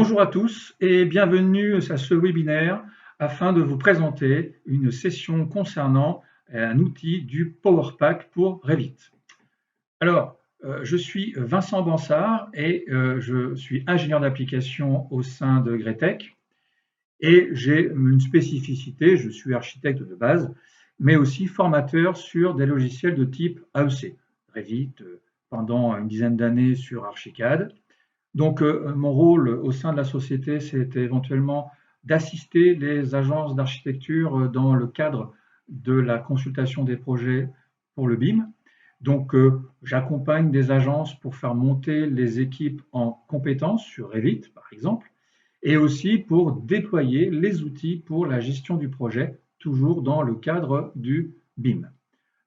Bonjour à tous et bienvenue à ce webinaire afin de vous présenter une session concernant un outil du PowerPack pour Revit. Alors, je suis Vincent Bansard et je suis ingénieur d'application au sein de Gretec et j'ai une spécificité, je suis architecte de base, mais aussi formateur sur des logiciels de type AEC, Revit, pendant une dizaine d'années sur Archicad. Donc, mon rôle au sein de la société, c'est éventuellement d'assister les agences d'architecture dans le cadre de la consultation des projets pour le BIM. Donc, j'accompagne des agences pour faire monter les équipes en compétences sur Revit, par exemple, et aussi pour déployer les outils pour la gestion du projet, toujours dans le cadre du BIM.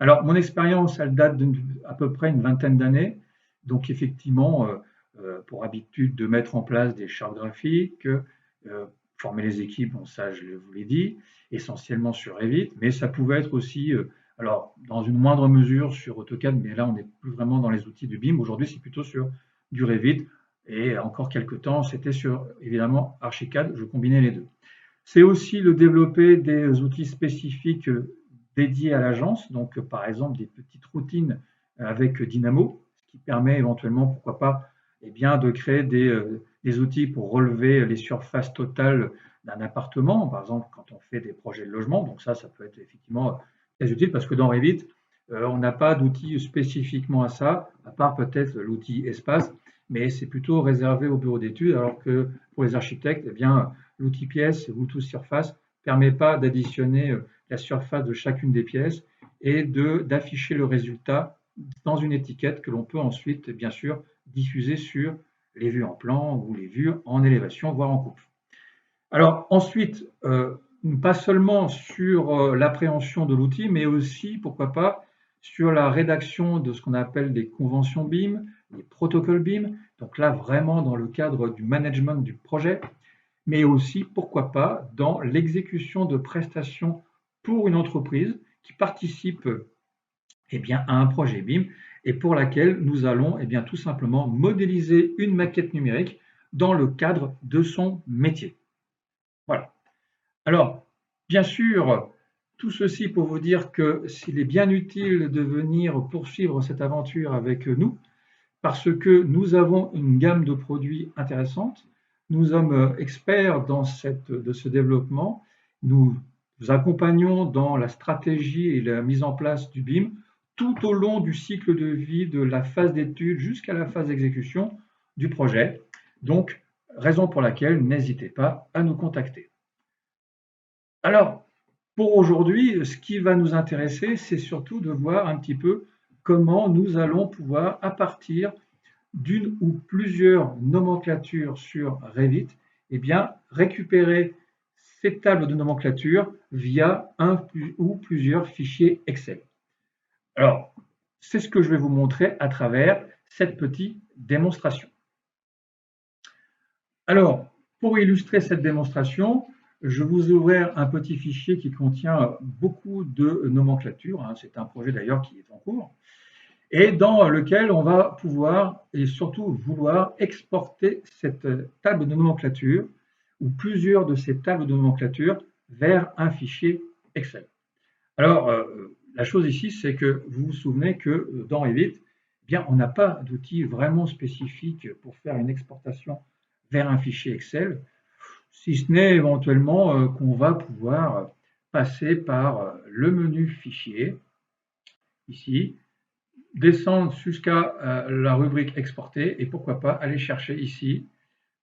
Alors, mon expérience, elle date d'à peu près une vingtaine d'années. Donc, effectivement, pour habitude de mettre en place des chartes graphiques, former les équipes, bon, ça je vous l'ai dit, essentiellement sur Revit, mais ça pouvait être aussi, alors dans une moindre mesure sur AutoCAD, mais là on n'est plus vraiment dans les outils du BIM, aujourd'hui c'est plutôt sur du Revit, et encore quelques temps c'était sur évidemment Archicad, je combinais les deux. C'est aussi le développer des outils spécifiques dédiés à l'agence, donc par exemple des petites routines avec Dynamo, ce qui permet éventuellement, pourquoi pas, eh bien, de créer des outils pour relever les surfaces totales d'un appartement, par exemple quand on fait des projets de logement. Donc ça peut être effectivement très utile parce que dans Revit, on n'a pas d'outils spécifiquement à ça, à part peut-être l'outil espace, mais c'est plutôt réservé aux bureaux d'études, alors que pour les architectes, eh bien, l'outil pièce, l'outil surface, ne permet pas d'additionner la surface de chacune des pièces et d'afficher le résultat dans une étiquette que l'on peut ensuite, bien sûr, diffuser sur les vues en plan ou les vues en élévation, voire en coupe. Alors ensuite, pas seulement sur l'appréhension de l'outil, mais aussi, pourquoi pas, sur la rédaction de ce qu'on appelle des conventions BIM, des protocoles BIM, donc là vraiment dans le cadre du management du projet, mais aussi, pourquoi pas, dans l'exécution de prestations pour une entreprise qui participe bien, à un projet BIM et pour laquelle nous allons bien, tout simplement modéliser une maquette numérique dans le cadre de son métier. Voilà. Alors, bien sûr, tout ceci pour vous dire que s'il est bien utile de venir poursuivre cette aventure avec nous, parce que nous avons une gamme de produits intéressante, nous sommes experts dans de ce développement, nous vous accompagnons dans la stratégie et la mise en place du BIM tout au long du cycle de vie de la phase d'étude jusqu'à la phase d'exécution du projet. Donc, raison pour laquelle n'hésitez pas à nous contacter. Alors, pour aujourd'hui, ce qui va nous intéresser, c'est surtout de voir un petit peu comment nous allons pouvoir, à partir d'une ou plusieurs nomenclatures sur Revit, eh bien, récupérer ces tables de nomenclature via un ou plusieurs fichiers Excel. Alors, c'est ce que je vais vous montrer à travers cette petite démonstration. Alors, pour illustrer cette démonstration, je vous ouvrir un petit fichier qui contient beaucoup de nomenclature. C'est un projet d'ailleurs qui est en cours et dans lequel on va pouvoir et surtout vouloir exporter cette table de nomenclature ou plusieurs de ces tables de nomenclature vers un fichier Excel. Alors, la chose ici, c'est que vous vous souvenez que dans Revit, eh bien, on n'a pas d'outil vraiment spécifique pour faire une exportation vers un fichier Excel, si ce n'est éventuellement qu'on va pouvoir passer par le menu Fichier, ici, descendre jusqu'à la rubrique Exporter et pourquoi pas aller chercher ici,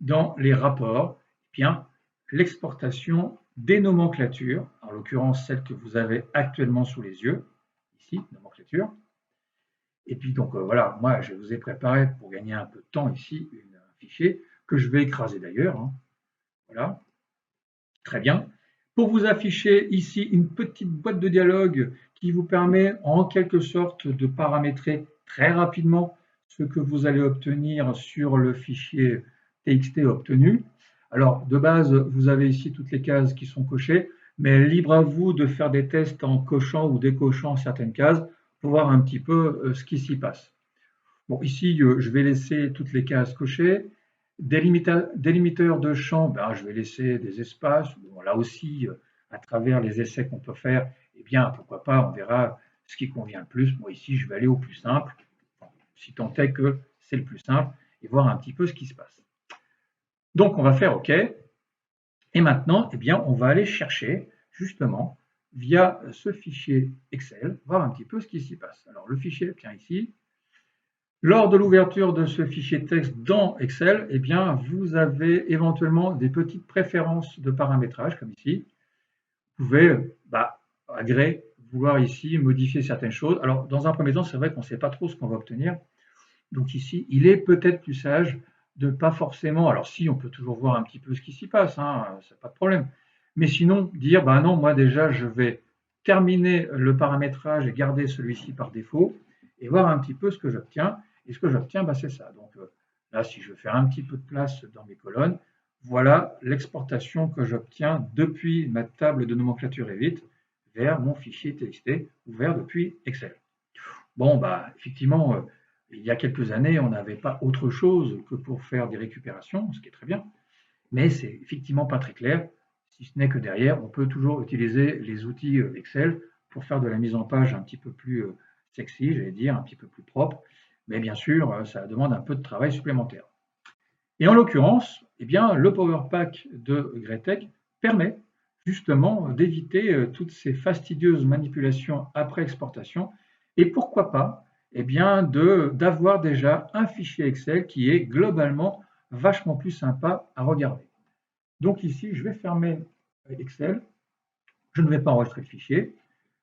dans les rapports, eh bien, l'exportation des nomenclatures, en l'occurrence celle que vous avez actuellement sous les yeux, ici, nomenclature. Et puis donc voilà, moi je vous ai préparé pour gagner un peu de temps ici un fichier que je vais écraser d'ailleurs. Voilà, très bien. Pour vous afficher ici une petite boîte de dialogue qui vous permet en quelque sorte de paramétrer très rapidement ce que vous allez obtenir sur le fichier TXT obtenu. Alors de base, vous avez ici toutes les cases qui sont cochées, mais libre à vous de faire des tests en cochant ou décochant certaines cases pour voir un petit peu ce qui s'y passe. Bon, ici, je vais laisser toutes les cases cochées. Délimiteurs de champs, ben, je vais laisser des espaces. Bon, là aussi, à travers les essais qu'on peut faire, eh bien, pourquoi pas, on verra ce qui convient le plus. Moi, ici, je vais aller au plus simple, si tant est que c'est le plus simple, et voir un petit peu ce qui se passe. Donc, on va faire OK. Et maintenant, eh bien, on va aller chercher, justement, via ce fichier Excel, voir un petit peu ce qui s'y passe. Alors, le fichier, tiens, ici. Lors de l'ouverture de ce fichier texte dans Excel, eh bien, vous avez éventuellement des petites préférences de paramétrage, comme ici. Vous pouvez, à gré, vouloir ici modifier certaines choses. Alors, dans un premier temps, c'est vrai qu'on ne sait pas trop ce qu'on va obtenir. Donc ici, il est peut-être plus sage de pas forcément, alors si, on peut toujours voir un petit peu ce qui s'y passe, hein, c'est pas de problème. Mais sinon, dire, bah non, moi déjà, je vais terminer le paramétrage et garder celui-ci par défaut et voir un petit peu ce que j'obtiens. Et ce que j'obtiens, bah, c'est ça. Donc là, si je veux faire un petit peu de place dans mes colonnes, voilà l'exportation que j'obtiens depuis ma table de nomenclature Revit vers mon fichier TXT ouvert depuis Excel. Bon, bah, effectivement, il y a quelques années, on n'avait pas autre chose que pour faire des récupérations, ce qui est très bien, mais c'est effectivement pas très clair, si ce n'est que derrière, on peut toujours utiliser les outils Excel pour faire de la mise en page un petit peu plus sexy, j'allais dire, un petit peu plus propre, mais bien sûr, ça demande un peu de travail supplémentaire. Et en l'occurrence, eh bien, le Power Pack de Greatech permet justement d'éviter toutes ces fastidieuses manipulations après exportation et pourquoi pas eh bien, d'avoir déjà un fichier Excel qui est globalement vachement plus sympa à regarder. Donc ici, je vais fermer Excel, je ne vais pas enregistrer le fichier,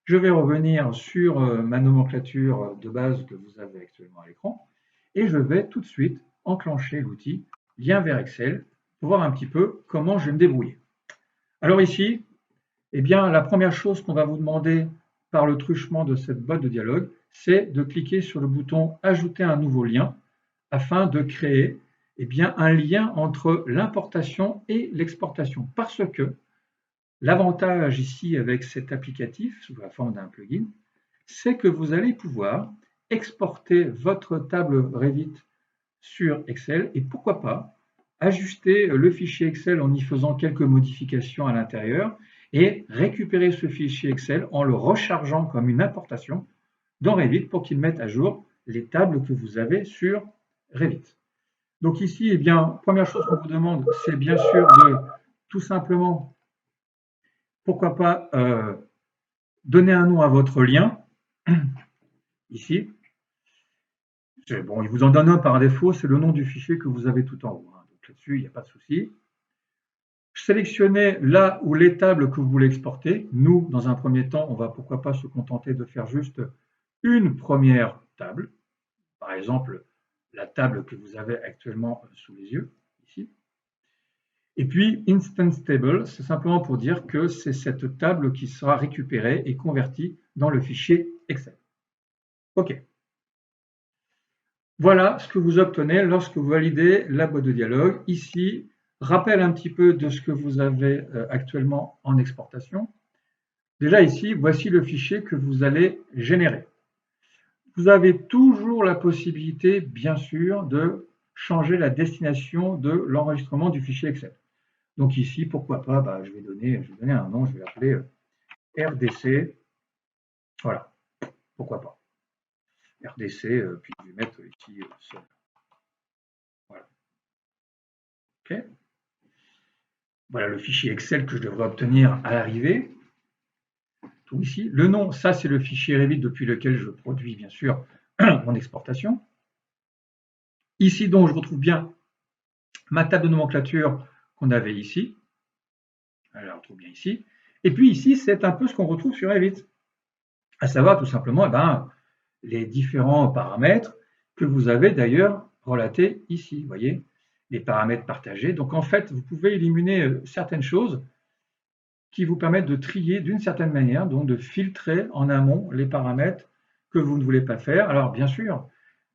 je vais revenir sur ma nomenclature de base que vous avez actuellement à l'écran et je vais tout de suite enclencher l'outil Lien vers Excel pour voir un petit peu comment je vais me débrouiller. Alors ici, eh bien, la première chose qu'on va vous demander par le truchement de cette boîte de dialogue, c'est de cliquer sur le bouton Ajouter un nouveau lien afin de créer eh bien, un lien entre l'importation et l'exportation. Parce que l'avantage ici avec cet applicatif, sous la forme d'un plugin, c'est que vous allez pouvoir exporter votre table Revit sur Excel et pourquoi pas ajuster le fichier Excel en y faisant quelques modifications à l'intérieur et récupérer ce fichier Excel en le rechargeant comme une importation dans Revit pour qu'il mette à jour les tables que vous avez sur Revit. Donc ici, eh bien, première chose qu'on vous demande, c'est bien sûr de tout simplement, pourquoi pas, donner un nom à votre lien, ici. Bon, il vous en donne un par défaut, c'est le nom du fichier que vous avez tout en haut. Donc là-dessus, il n'y a pas de souci. Sélectionnez là où les tables que vous voulez exporter. Nous, dans un premier temps, on va pourquoi pas se contenter de faire juste une première table. Par exemple, la table que vous avez actuellement sous les yeux, ici. Et puis, Instance Table, c'est simplement pour dire que c'est cette table qui sera récupérée et convertie dans le fichier Excel. OK. Voilà ce que vous obtenez lorsque vous validez la boîte de dialogue. Ici, rappel un petit peu de ce que vous avez actuellement en exportation. Déjà ici, voici le fichier que vous allez générer. Vous avez toujours la possibilité, bien sûr, de changer la destination de l'enregistrement du fichier Excel. Donc ici, pourquoi pas, je vais donner un nom, je vais l'appeler RDC. Voilà, pourquoi pas. RDC, puis je vais mettre ici seul. Voilà. OK. Voilà le fichier Excel que je devrais obtenir à l'arrivée. Tout ici. Le nom, ça c'est le fichier Revit depuis lequel je produis bien sûr mon exportation. Ici donc je retrouve bien ma table de nomenclature qu'on avait ici. Je la retrouve bien ici. Et puis ici, c'est un peu ce qu'on retrouve sur Revit. À savoir tout simplement les différents paramètres que vous avez d'ailleurs relatés ici. Vous voyez, les paramètres partagés. Donc en fait, vous pouvez éliminer certaines choses qui vous permettent de trier d'une certaine manière, donc de filtrer en amont les paramètres que vous ne voulez pas faire. Alors bien sûr,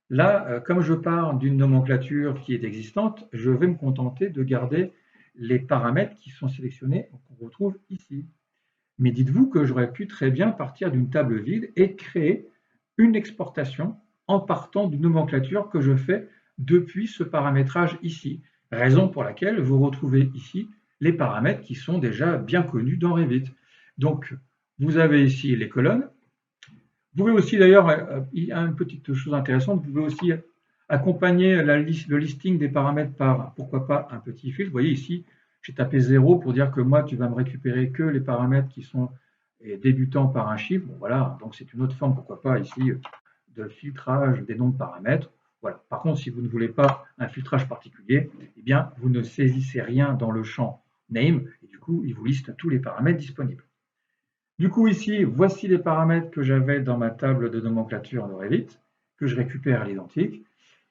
là, comme je pars d'une nomenclature qui est existante, je vais me contenter de garder les paramètres qui sont sélectionnés, qu'on retrouve ici. Mais dites-vous que j'aurais pu très bien partir d'une table vide et créer une exportation en partant d'une nomenclature que je fais depuis ce paramétrage ici. Raison pour laquelle vous retrouvez ici les paramètres qui sont déjà bien connus dans Revit. Donc, vous avez ici les colonnes. Vous pouvez aussi, d'ailleurs, il y a une petite chose intéressante, vous pouvez aussi accompagner le listing des paramètres par, pourquoi pas, un petit filtre. Vous voyez ici, j'ai tapé 0 pour dire que moi, tu vas me récupérer que les paramètres qui sont débutants par un chiffre. Bon, voilà, donc c'est une autre forme, pourquoi pas, ici, de filtrage des noms de paramètres. Voilà. Par contre, si vous ne voulez pas un filtrage particulier, eh bien, vous ne saisissez rien dans le champ name, et du coup, il vous liste tous les paramètres disponibles. Du coup, ici, voici les paramètres que j'avais dans ma table de nomenclature de Revit, que je récupère à l'identique.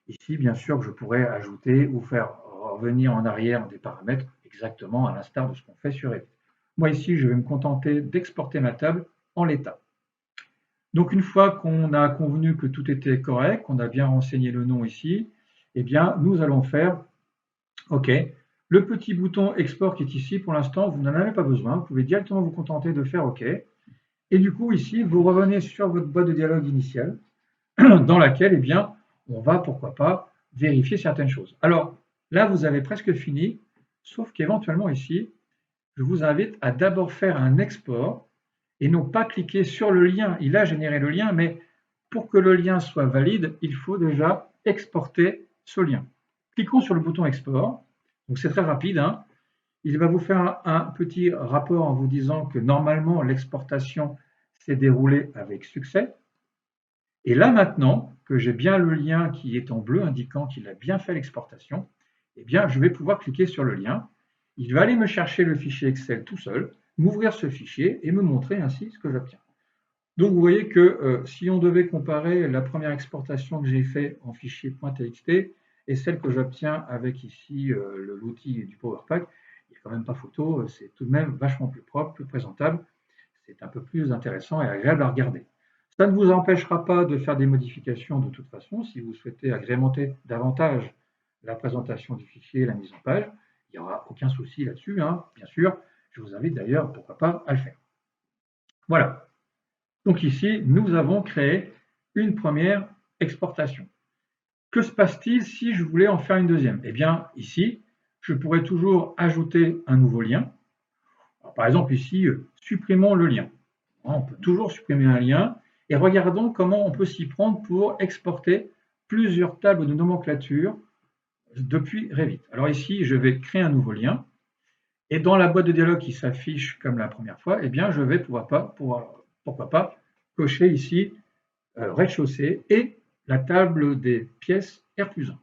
Ici, bien sûr, je pourrais ajouter ou faire revenir en arrière des paramètres exactement à l'instar de ce qu'on fait sur Revit. Moi, ici, je vais me contenter d'exporter ma table en l'état. Donc, une fois qu'on a convenu que tout était correct, qu'on a bien renseigné le nom ici, eh bien, nous allons faire OK. Le petit bouton export qui est ici, pour l'instant, vous n'en avez pas besoin. Vous pouvez directement vous contenter de faire OK. Et du coup, ici, vous revenez sur votre boîte de dialogue initiale, dans laquelle, eh bien, on va, pourquoi pas, vérifier certaines choses. Alors, là, vous avez presque fini, sauf qu'éventuellement, ici, je vous invite à d'abord faire un export et non pas cliquer sur le lien. Il a généré le lien, mais pour que le lien soit valide, il faut déjà exporter ce lien. Cliquons sur le bouton export. Donc, c'est très rapide, hein. Il va vous faire un petit rapport en vous disant que normalement, l'exportation s'est déroulée avec succès. Et là maintenant, que j'ai bien le lien qui est en bleu indiquant qu'il a bien fait l'exportation, eh bien, je vais pouvoir cliquer sur le lien. Il va aller me chercher le fichier Excel tout seul, m'ouvrir ce fichier et me montrer ainsi ce que j'obtiens. Donc, vous voyez que si on devait comparer la première exportation que j'ai faite en fichier .txt et celle que j'obtiens avec ici l'outil du PowerPack, il n'y a quand même pas photo, c'est tout de même vachement plus propre, plus présentable, c'est un peu plus intéressant et agréable à regarder. Ça ne vous empêchera pas de faire des modifications de toute façon, si vous souhaitez agrémenter davantage la présentation du fichier et la mise en page, il n'y aura aucun souci là-dessus, hein, bien sûr. Je vous invite d'ailleurs, pourquoi pas, à le faire. Voilà. Donc ici, nous avons créé une première exportation. Que se passe-t-il si je voulais en faire une deuxième? Eh bien, ici, je pourrais toujours ajouter un nouveau lien. Alors, par exemple, ici, supprimons le lien. On peut toujours supprimer un lien et regardons comment on peut s'y prendre pour exporter plusieurs tables de nomenclature depuis Revit. Alors ici, je vais créer un nouveau lien et dans la boîte de dialogue qui s'affiche comme la première fois, eh bien, je vais pourquoi pas cocher ici rez-de-chaussée et la table des pièces R+1.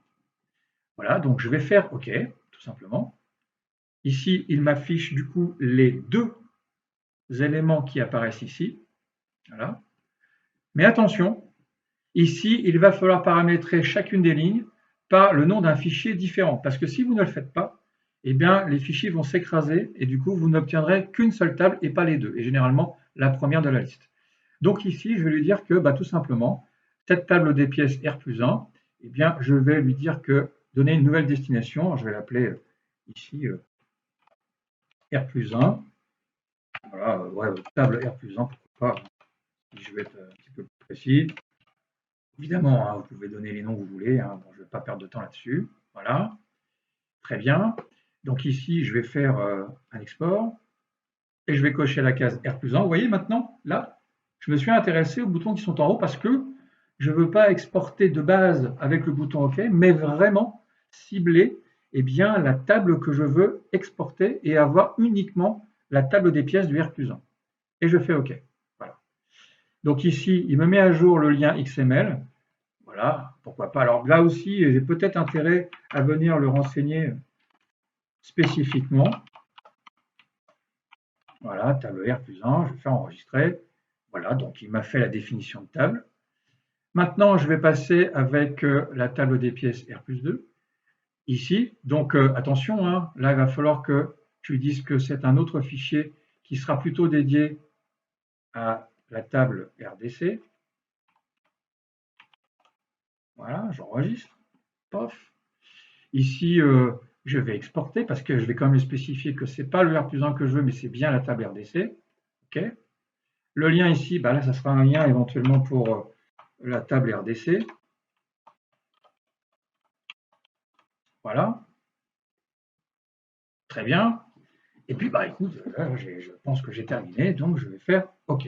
Voilà, donc je vais faire OK, tout simplement. Ici, il m'affiche du coup les deux éléments qui apparaissent ici. Voilà. Mais attention, ici, il va falloir paramétrer chacune des lignes par le nom d'un fichier différent. Parce que si vous ne le faites pas, eh bien, les fichiers vont s'écraser et du coup, vous n'obtiendrez qu'une seule table et pas les deux. Et généralement, la première de la liste. Donc ici, je vais lui dire que tout simplement, cette table des pièces R+1, eh bien, je vais lui dire que donner une nouvelle destination. Je vais l'appeler ici R+1. Voilà, ouais, table R+1, pourquoi pas. Je vais être un petit peu plus précis. Évidemment, hein, vous pouvez donner les noms que vous voulez. Hein. Bon, je ne vais pas perdre de temps là-dessus. Voilà. Très bien. Donc ici, je vais faire un export et je vais cocher la case R+1. Vous voyez maintenant, là, je me suis intéressé aux boutons qui sont en haut parce que je ne veux pas exporter de base avec le bouton OK, mais vraiment cibler bien, la table que je veux exporter et avoir uniquement la table des pièces du R+1. Et je fais OK. Voilà. Donc ici, il me met à jour le lien XML. Voilà, pourquoi pas. Alors là aussi, j'ai peut-être intérêt à venir le renseigner spécifiquement. Voilà, table R+1, je vais faire enregistrer. Voilà, donc il m'a fait la définition de table. Maintenant, je vais passer avec la table des pièces R+2. Ici, donc attention, hein, là il va falloir que tu dises que c'est un autre fichier qui sera plutôt dédié à la table RDC. Voilà, j'enregistre. Pof. Ici, je vais exporter parce que je vais quand même spécifier que ce n'est pas le R+1 que je veux, mais c'est bien la table RDC. OK. Le lien ici, là, ça sera un lien éventuellement pour la table RDC. Voilà. Très bien. Et puis, bah, écoute, là, je pense que j'ai terminé, donc je vais faire OK.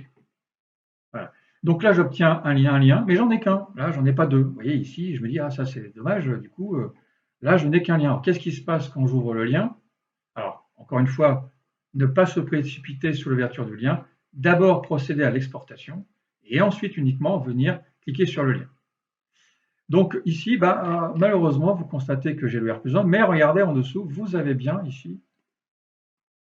Voilà. Donc là, j'obtiens un lien, mais j'en ai qu'un. Là, j'en ai pas deux. Vous voyez ici, je me dis, ah, ça c'est dommage, du coup, là, je n'ai qu'un lien. Alors, qu'est-ce qui se passe quand j'ouvre le lien? Alors, encore une fois, ne pas se précipiter sur l'ouverture du lien. D'abord, procéder à l'exportation et ensuite uniquement venir cliquer sur le lien. Donc ici, bah, malheureusement, vous constatez que j'ai le R+1, mais regardez en dessous, vous avez bien ici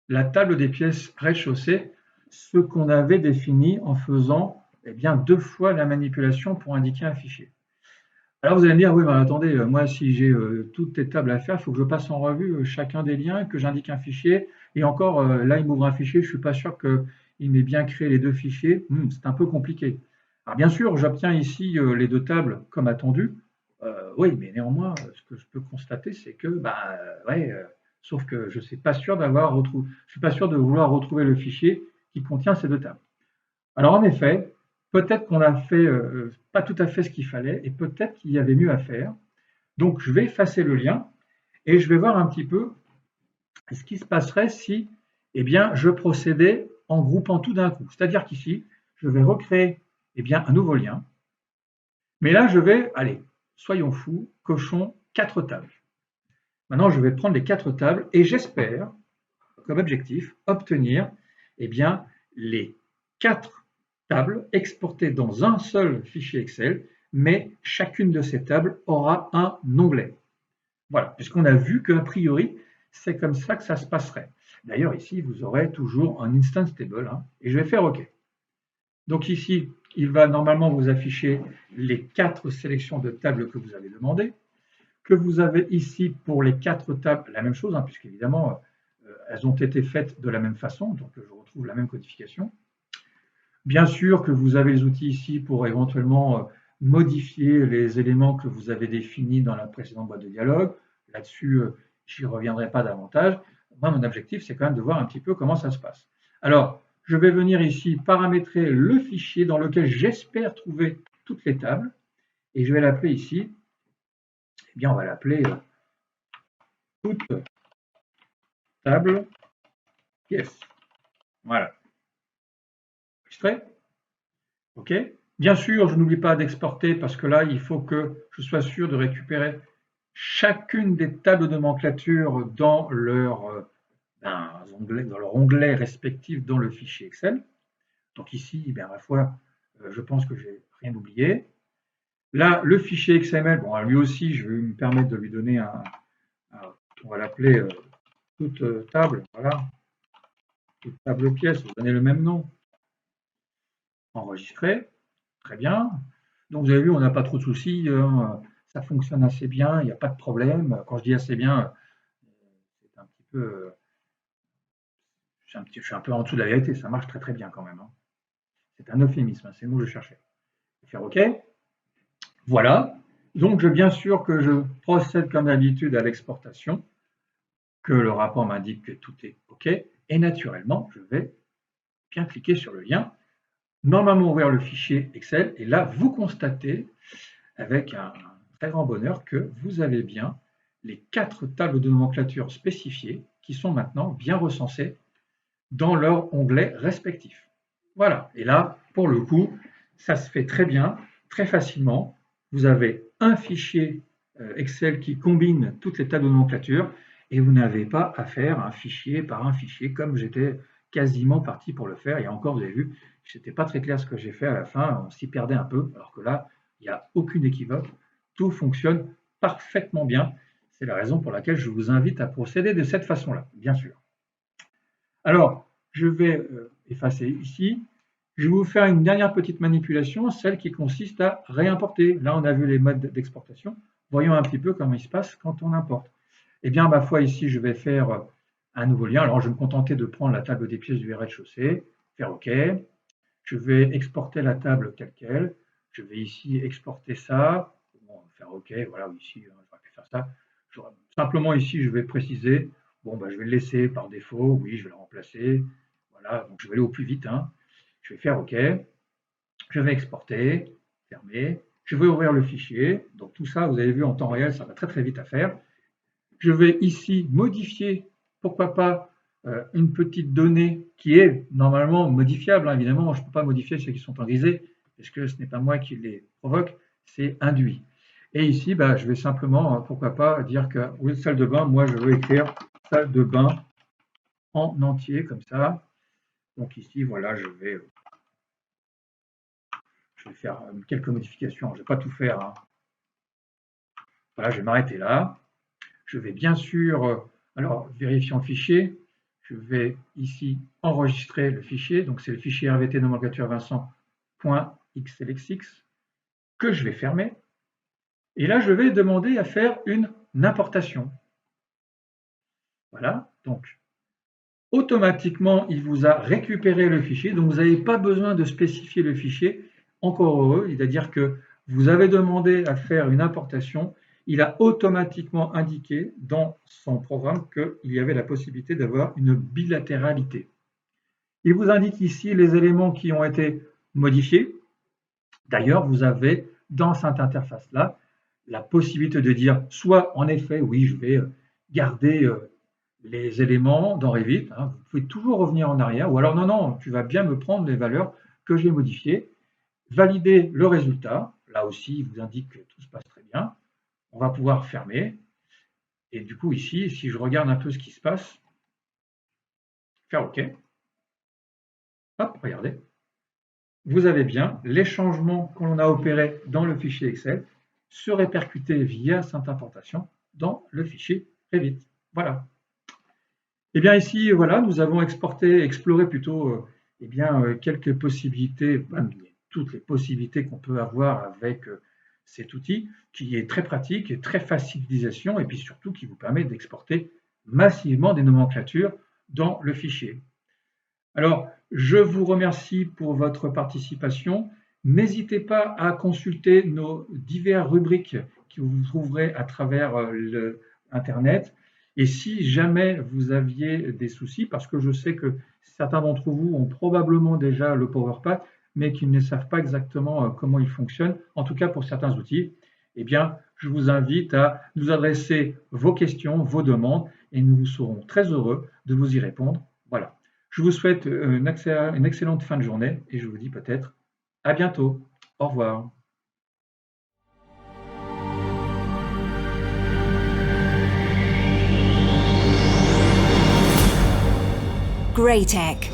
la table des pièces rez-de-chaussée, ce qu'on avait défini en faisant bien 2 fois la manipulation pour indiquer un fichier. Alors vous allez me dire, oui, mais attendez, moi si j'ai toutes les tables à faire, il faut que je passe en revue chacun des liens, que j'indique un fichier, et encore, là il m'ouvre un fichier, je ne suis pas sûr qu'il m'ait bien créé les deux fichiers, c'est un peu compliqué. Alors bien sûr, j'obtiens ici les deux tables comme attendu, oui, mais néanmoins, ce que je peux constater, c'est que, bah, ouais, sauf que je ne suis pas sûr je suis pas sûr de vouloir retrouver le fichier qui contient ces deux tables. Alors en effet, peut-être qu'on a fait pas tout à fait ce qu'il fallait et peut-être qu'il y avait mieux à faire. Donc je vais effacer le lien et je vais voir un petit peu ce qui se passerait si eh bien, je procédais en groupant tout d'un coup. C'est-à-dire qu'ici, je vais recréer eh bien, un nouveau lien. Mais là, je vais, allez, soyons fous, cochons 4 tables. Maintenant, je vais prendre les 4 tables et j'espère, comme objectif, obtenir eh bien, les 4 tables exportées dans un seul fichier Excel, mais chacune de ces tables aura un onglet. Voilà, puisqu'on a vu qu'a priori, c'est comme ça que ça se passerait. D'ailleurs, ici, vous aurez toujours un instance table, et je vais faire OK. Donc ici, il va normalement vous afficher les 4 sélections de tables que vous avez demandées, que vous avez ici pour les 4 tables, la même chose, puisqu'évidemment, elles ont été faites de la même façon, donc je retrouve la même codification. Bien sûr que vous avez les outils ici pour éventuellement modifier les éléments que vous avez définis dans la précédente boîte de dialogue. Là-dessus, je n'y reviendrai pas davantage. Moi, mon objectif, c'est quand même de voir un petit peu comment ça se passe. Alors, je vais venir ici paramétrer le fichier dans lequel j'espère trouver toutes les tables. Et je vais l'appeler ici, eh bien, on va l'appeler toute table pièce. Voilà. Enregistré. OK. Bien sûr, je n'oublie pas d'exporter parce que là, il faut que je sois sûr de récupérer chacune des tables de nomenclature dans leur onglet respectif dans le fichier Excel. Donc ici, eh bien, à la fois, je pense que j'ai rien oublié. Là, le fichier XML, bon, lui aussi, je vais me permettre de lui donner on va l'appeler toute table, voilà, toute table pièce, vous donnez le même nom. Enregistré, très bien. Donc vous avez vu, on n'a pas trop de soucis, ça fonctionne assez bien, il n'y a pas de problème. Quand je dis assez bien, c'est un petit peu, je suis un peu en dessous de la vérité, ça marche très très bien quand même. C'est un euphémisme, c'est le mot que je cherchais. Je vais faire OK. Voilà. Donc bien sûr que je procède comme d'habitude à l'exportation, que le rapport m'indique que tout est OK. Et naturellement, je vais bien cliquer sur le lien, normalement ouvrir le fichier Excel, et là, vous constatez avec un très grand bonheur que vous avez bien les 4 tables de nomenclature spécifiées qui sont maintenant bien recensées dans leur onglet respectif. Voilà, et là, pour le coup, ça se fait très bien, très facilement. Vous avez un fichier Excel qui combine toutes les tables de nomenclature et vous n'avez pas à faire un fichier par un fichier comme j'étais quasiment parti pour le faire. Et encore, vous avez vu, ce n'était pas très clair ce que j'ai fait à la fin, on s'y perdait un peu, alors que là, il n'y a aucune équivoque, tout fonctionne parfaitement bien. C'est la raison pour laquelle je vous invite à procéder de cette façon-là, bien sûr. Alors, je vais effacer ici. Je vais vous faire une dernière petite manipulation, celle qui consiste à réimporter. Là, on a vu les modes d'exportation. Voyons un petit peu comment il se passe quand on importe. Eh bien, ma foi, ici, je vais faire un nouveau lien. Alors, je vais me contenter de prendre la table des pièces du rez-de-chaussée, faire OK. Je vais exporter la table telle quelle. Je vais ici exporter ça. Bon, faire OK. Voilà, ici, j'aurais pu faire ça. Simplement, ici, je vais préciser. Bon, je vais le laisser par défaut. Oui, je vais le remplacer. Voilà, donc je vais aller au plus vite. Je vais faire OK. Je vais exporter, fermer. Je vais ouvrir le fichier. Donc tout ça, vous avez vu en temps réel, ça va très très vite à faire. Je vais ici modifier pourquoi pas une petite donnée qui est normalement modifiable, hein, évidemment, je ne peux pas modifier ceux qui sont en grisé, parce que ce n'est pas moi qui les provoque, c'est induit. Et ici, je vais simplement, pourquoi pas, dire que oui, salle de bain, moi je veux écrire salle de bain en entier, comme ça. Donc ici, voilà, je vais faire quelques modifications. Je ne vais pas tout faire, hein. Voilà, je vais m'arrêter là. Je vais bien sûr, alors vérifiant le fichier, je vais ici enregistrer le fichier. Donc c'est le fichier RVT nomenclature Vincent.xlxx que je vais fermer. Et là, je vais demander à faire une importation. Voilà, donc automatiquement, il vous a récupéré le fichier. Donc vous n'avez pas besoin de spécifier le fichier. Encore heureux, c'est-à-dire que vous avez demandé à faire une importation. Il a automatiquement indiqué dans son programme qu'il y avait la possibilité d'avoir une bilatéralité. Il vous indique ici les éléments qui ont été modifiés. D'ailleurs, vous avez dans cette interface-là la possibilité de dire soit en effet, oui, je vais garder les éléments dans Revit, hein, vous pouvez toujours revenir en arrière, ou alors non, non, tu vas bien me prendre les valeurs que j'ai modifiées, valider le résultat, là aussi, il vous indique que tout se passe très bien, on va pouvoir fermer, et du coup ici, si je regarde un peu ce qui se passe, faire OK, hop, regardez, vous avez bien les changements que l'on a opérés dans le fichier Excel se répercuter via cette importation dans le fichier Revit. Voilà. Et bien ici, voilà, nous avons exploré plutôt quelques possibilités, toutes les possibilités qu'on peut avoir avec cet outil, qui est très pratique et très facile d'utilisation, et puis surtout qui vous permet d'exporter massivement des nomenclatures dans le fichier. Alors, je vous remercie pour votre participation. N'hésitez pas à consulter nos diverses rubriques que vous trouverez à travers Internet. Et si jamais vous aviez des soucis, parce que je sais que certains d'entre vous ont probablement déjà le PowerPack, mais qui ne savent pas exactement comment il fonctionne, en tout cas pour certains outils, eh bien, je vous invite à nous adresser vos questions, vos demandes, et nous serons très heureux de vous y répondre. Voilà. Je vous souhaite une excellente fin de journée et je vous dis peut-être à bientôt. Au revoir. Greytech.